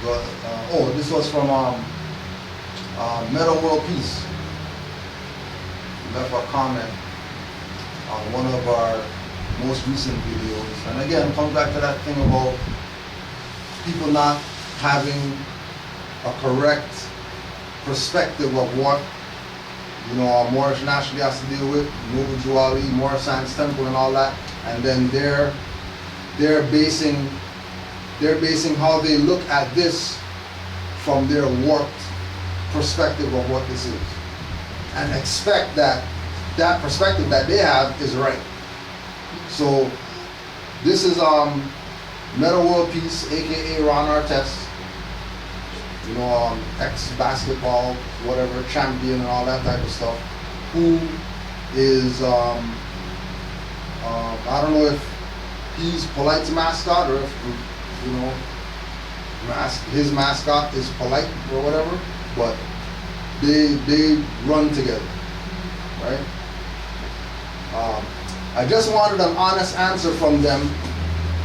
This was from MettaWorldPeace. Left a comment on one of our most recent videos. And again, comes back to that thing about people not having a correct perspective of what our Moorish nationality has to deal with, Noble Juali, Moorish Science Temple and all that, and then they're basing how they look at this from their warped perspective of what this is, and expect that perspective that they have is right. So this is MettaWorldPeace, aka Ron Artest, ex-basketball, whatever, champion and all that type of stuff, who is, I don't know if he's Polite's mascot or if, his mascot is Polite or whatever, but they run together, right? I just wanted an honest answer from them.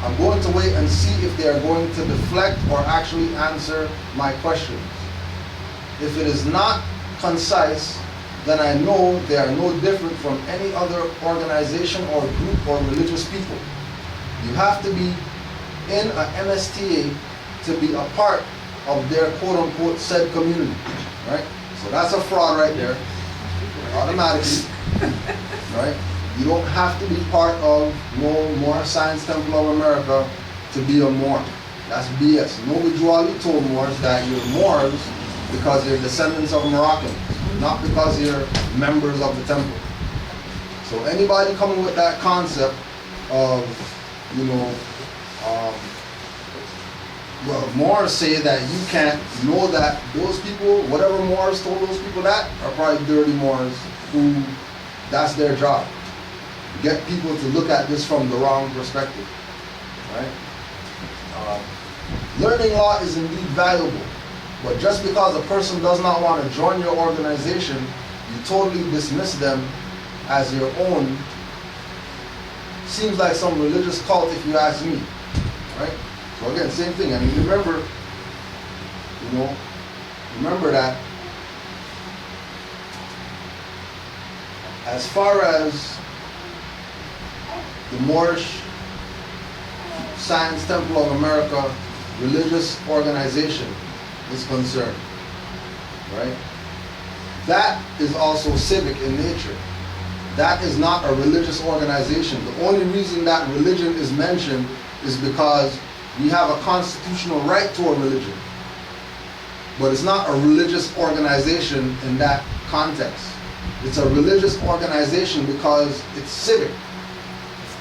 I'm going to wait and see if they are going to deflect or actually answer my questions. If it is not concise, then I know they are no different from any other organization or group or religious people. You have to be in a MSTA to be a part of their quote-unquote said community, right? So that's a fraud right there, automatically, right? You don't have to be part of no Moorish Science Temple of America to be a Moor. That's BS. Noble Juali told Moors that you're Moors because you're descendants of Moroccans, not because you're members of the temple. So anybody coming with that concept of, Moors say that you can't know that those people, whatever Moors told those people that, are probably dirty Moors who, that's their job. Get people to look at this from the wrong perspective, right? Learning law is indeed valuable, but just because a person does not want to join your organization, you totally dismiss them as your own. Seems like some religious cult if you ask me, right? So again, same thing. I mean, remember that as far as the Moorish Science Temple of America religious organization is concerned, right? That is also civic in nature. That is not a religious organization. The only reason that religion is mentioned is because we have a constitutional right to a religion. But it's not a religious organization in that context. It's a religious organization because it's civic.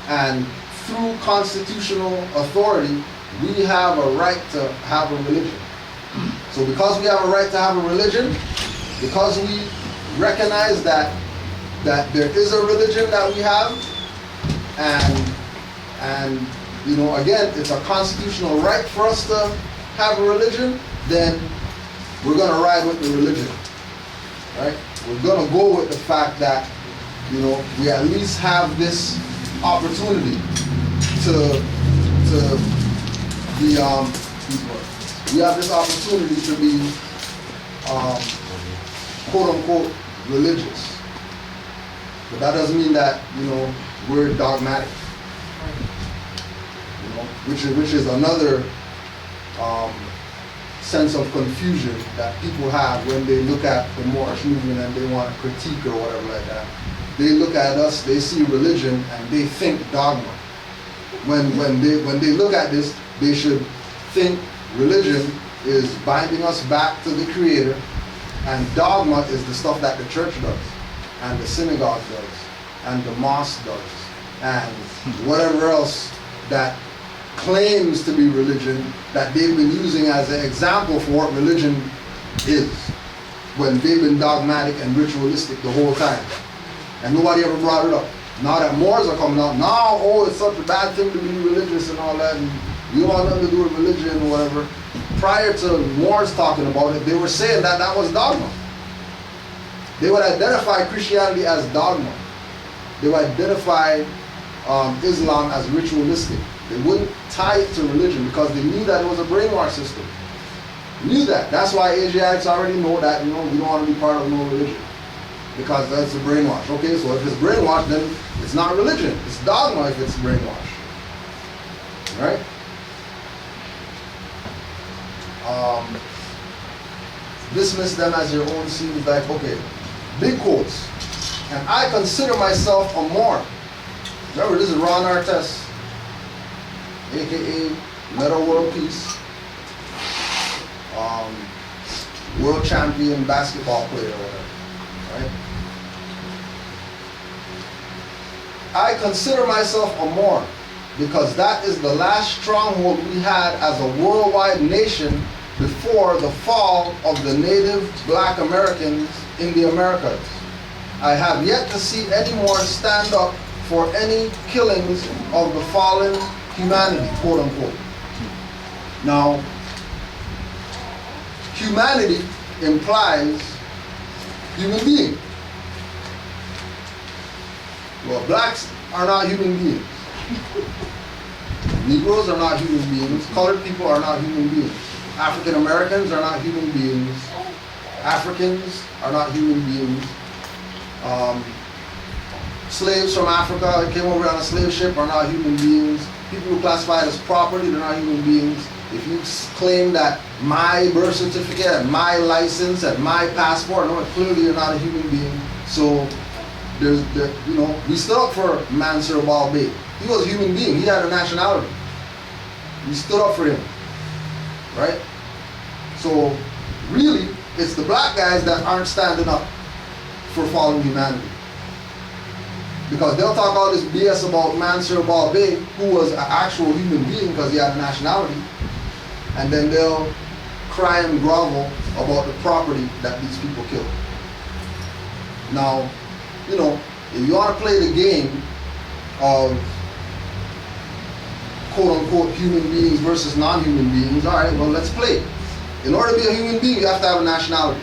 And through constitutional authority, we have a right to have a religion. So because we have a right to have a religion, because we recognize that there is a religion that we have, and again, it's a constitutional right for us to have a religion, then we're going to ride with the religion, right? We're going to go with the fact that, we at least have this opportunity to be, we have this opportunity to be, quote unquote, religious. But that doesn't mean that, we're dogmatic. Which is another sense of confusion that people have when they look at the Moorish movement and they want to critique or whatever like that. They look at us, they see religion, and they think dogma. When they look at this, they should think religion is binding us back to the Creator, and dogma is the stuff that the church does, and the synagogue does, and the mosque does, and whatever else that claims to be religion that they've been using as an example for what religion is, when they've been dogmatic and ritualistic the whole time. And nobody ever brought it up. Now that Moors are coming out, now, it's such a bad thing to be religious and all that, and you don't want nothing to do with religion or whatever. Prior to Moors talking about it, they were saying that was dogma. They would identify Christianity as dogma. They would identify Islam as ritualistic. They wouldn't tie it to religion because they knew that it was a brainwash system. Knew that. That's why Asiatics already know that, we don't want to be part of no religion. Because that's a brainwash. Okay, so if it's brainwash, then it's not religion. It's dogma if it's brainwash. Right? Dismiss them as your own seems like, okay, big quotes. And I consider myself a Moor. Remember, this is Ron Artest, aka MettaWorldPeace, world champion basketball player or whatever. Right? I consider myself a Moor because that is the last stronghold we had as a worldwide nation before the fall of the native black Americans in the Americas. I have yet to see any more stand up for any killings of the fallen humanity, quote unquote. Now, humanity implies human being. Well, blacks are not human beings. Negroes are not human beings. Colored people are not human beings. African Americans are not human beings. Africans are not human beings. Slaves from Africa came over on a slave ship are not human beings. People who classified as property, they're not human beings. If you claim that my birth certificate and my license and my passport, no, clearly you're not a human being. So we stood up for Mansour Balbay. He was a human being. He had a nationality. We stood up for him, right? So really, it's the black guys that aren't standing up for fallen humanity. Because they'll talk all this BS about Mansour Balbay, who was an actual human being because he had a nationality, and then they'll cry and grovel about the property that these people killed. Now, if you want to play the game of quote-unquote human beings versus non-human beings, all right, well, let's play. In order to be a human being, you have to have a nationality.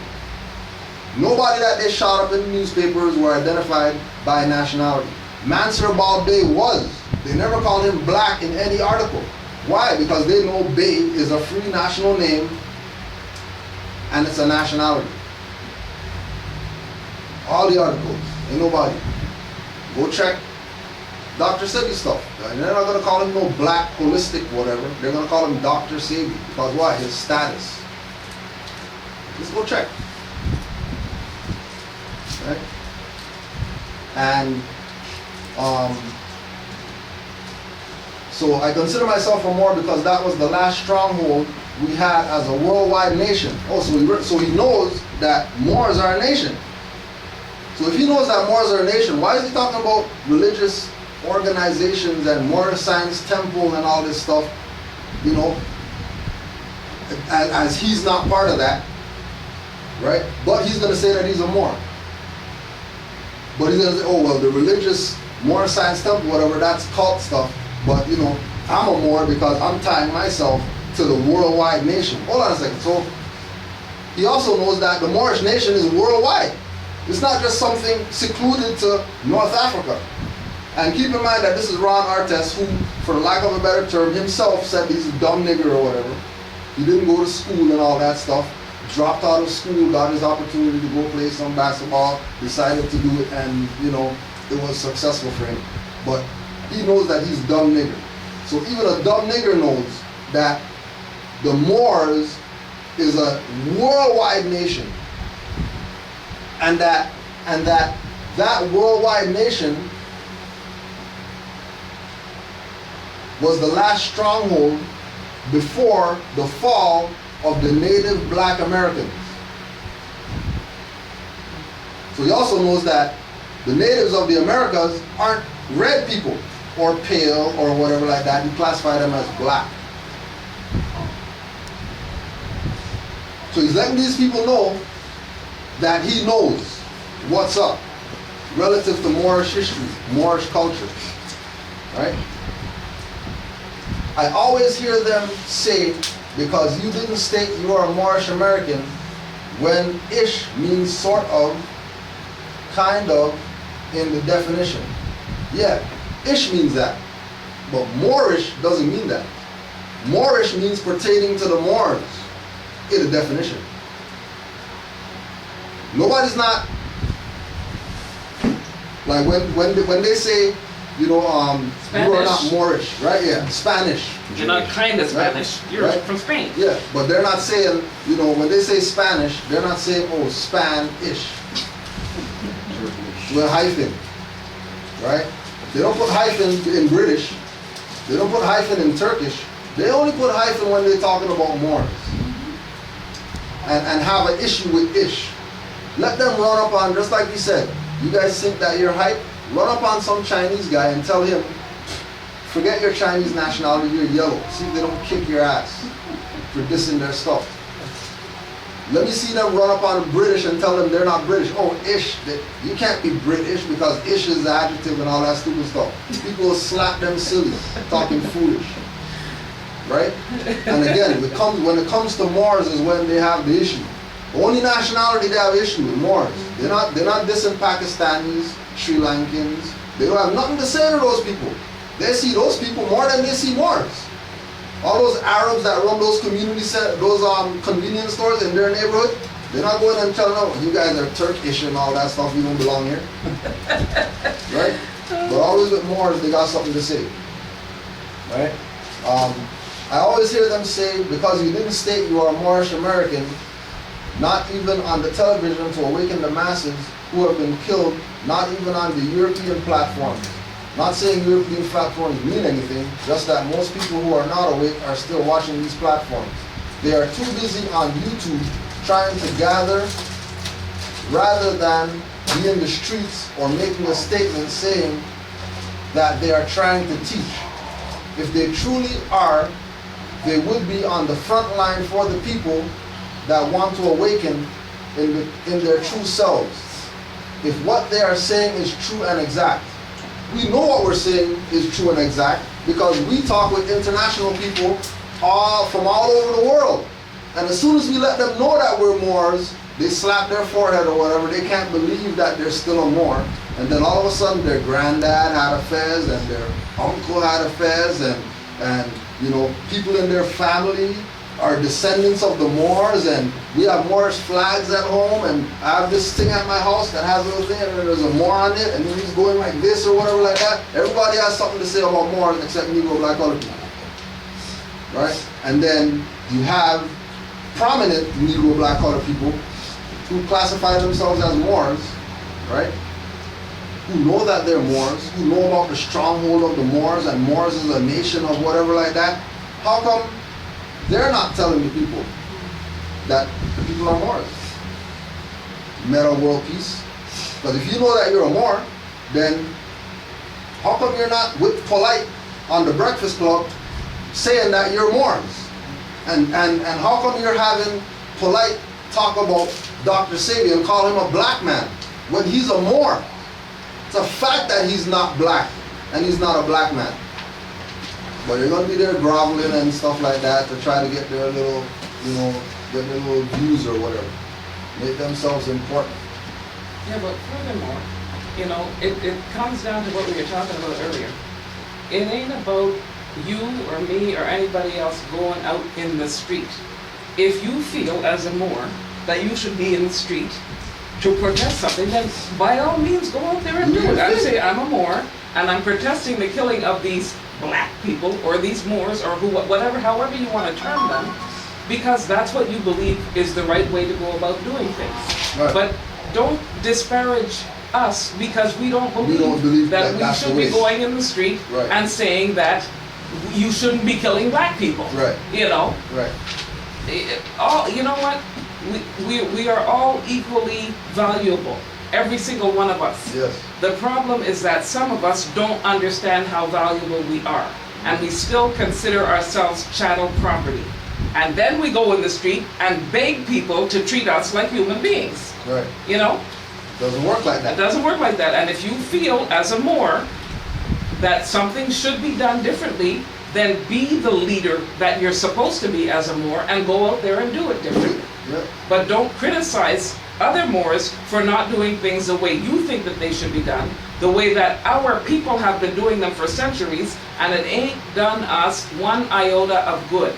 Nobody that they shot up in the newspapers were identified by nationality. Mansour Balbay was. They never called him black in any article. Why? Because they know Bay is a free national name and it's a nationality. All the articles, ain't nobody. Go check Dr. Sebi stuff. And they're not going to call him no black holistic whatever. They're going to call him Dr. Sebi. Because why? His status. Just go check. Right? And so I consider myself a Moor because that was the last stronghold we had as a worldwide nation. Oh, so he knows that Moors are a nation. So if he knows that Moors are a nation, why is he talking about religious organizations and Moor Science Temple and all this stuff, as he's not part of that, right? But he's going to say that he's a Moor. But he's going to say, oh, well, the religious Moor Science Temple, whatever, that's cult stuff. But, I'm a Moor because I'm tying myself to the worldwide nation. Hold on a second. So he also knows that the Moorish nation is worldwide. It's not just something secluded to North Africa. And keep in mind that this is Ron Artest, who, for lack of a better term, himself said he's a dumb nigger or whatever. He didn't go to school and all that stuff. Dropped out of school, got his opportunity to go play some basketball, decided to do it, and it was successful for him. But he knows that he's a dumb nigger. So even a dumb nigger knows that the Moors is a worldwide nation, and that worldwide nation was the last stronghold before the fall of the native black Americans. So he also knows that the natives of the Americas aren't red people or pale or whatever like that. He classified them as black. So he's letting these people know that he knows what's up relative to Moorish history, Moorish culture, right? I always hear them say, because you didn't state you are a Moorish American, when ish means sort of, kind of, in the definition. Yeah, ish means that, but Moorish doesn't mean that. Moorish means pertaining to the Moors. in the definition. Nobody's not, like when they say, you know, you are not Moorish, right? Yeah, Spanish. You're not kind of Spanish. Right? You're from Spain. Yeah, but they're not saying, you know, when they say Spanish, they're not saying, oh, Spanish. With a hyphen, right? They don't put hyphen in British. They don't put hyphen in Turkish. They only put hyphen when they're talking about Moors. And have an issue with ish. Let them run up on, just like you said, you guys think that you're hype? Run up on some Chinese guy and tell him, forget your Chinese nationality, you're yellow. See if they don't kick your ass for dissing their stuff. Let me see them run up on British and tell them they're not British. Oh, ish. You can't be British because ish is the adjective and all that stupid stuff. People will slap them silly, talking foolish. Right? And again, when it comes to Moors is when they have the issue. The only nationality they have issue with Moors. They're not dissing Pakistanis, Sri Lankans. They don't have nothing to say to those people. They see those people more than they see Moors. All those Arabs that run those those convenience stores in their neighborhood, they're not going and telling them, you guys are Turkish and all that stuff, you don't belong here. Right? But always with Moors, they got something to say. Right? I always hear them say, because you didn't state you are Moorish American, not even on the television to awaken the masses who have been killed, not even on the European platforms. Not saying European platforms mean anything, just that most people who are not awake are still watching these platforms. They are too busy on YouTube trying to gather rather than be in the streets or making a statement saying that they are trying to teach. If they truly are, they would be on the front line for the people that want to awaken in their true selves. If what they are saying is true and exact, we know what we're saying is true and exact because we talk with international people from all over the world. And as soon as we let them know that we're Moors, they slap their forehead or whatever. They can't believe that they're still a Moor. And then all of a sudden their granddad had a fez and their uncle had a fez and you know, people in their family are descendants of the Moors, and we have Moorish flags at home, and I have this thing at my house that has a little thing and there's a Moor on it, and then he's going like this or whatever like that. Everybody has something to say about Moors except Negro black colored people. Right? And then you have prominent Negro black colored people who classify themselves as Moors, right? Who know that they're Moors, who know about the stronghold of the Moors, and Moors is a nation of whatever like that. How come they're not telling the people that the people are Moors? MettaWorldPeace. Because if you know that you're a Moor, then how come you're not with polite on the Breakfast Club saying that you're Moors? And how come you're having polite talk about Dr. Sadie and call him a black man when he's a Moor? It's a fact that he's not black and he's not a black man. But they're going to be there groveling and stuff like that to try to get their little, you know, get their little views or whatever. Make themselves important. Yeah, but furthermore, you know, it comes down to what we were talking about earlier. It ain't about you or me or anybody else going out in the street. If you feel as a Moor that you should be in the street to protest something, then by all means go out there and do it. I would say I'm a Moor and I'm protesting the killing of these black people or these Moors or whatever, however you want to term them, because that's what you believe is the right way to go about doing things. Right. But don't disparage us because we don't believe that we should be going in the street and saying that you shouldn't be killing black people. Right. You know. Right. You know what? We are all equally valuable. Every single one of us. Yes. The problem is that some of us don't understand how valuable we are, and we still consider ourselves chattel property. And then we go in the street and beg people to treat us like human beings. Right. You know? Doesn't work like that. It doesn't work like that. And if you feel as a Moor that something should be done differently, then be the leader that you're supposed to be as a Moor and go out there and do it differently. Yep. But don't criticize other Moors for not doing things the way you think that they should be done, the way that our people have been doing them for centuries, and it ain't done us one iota of good.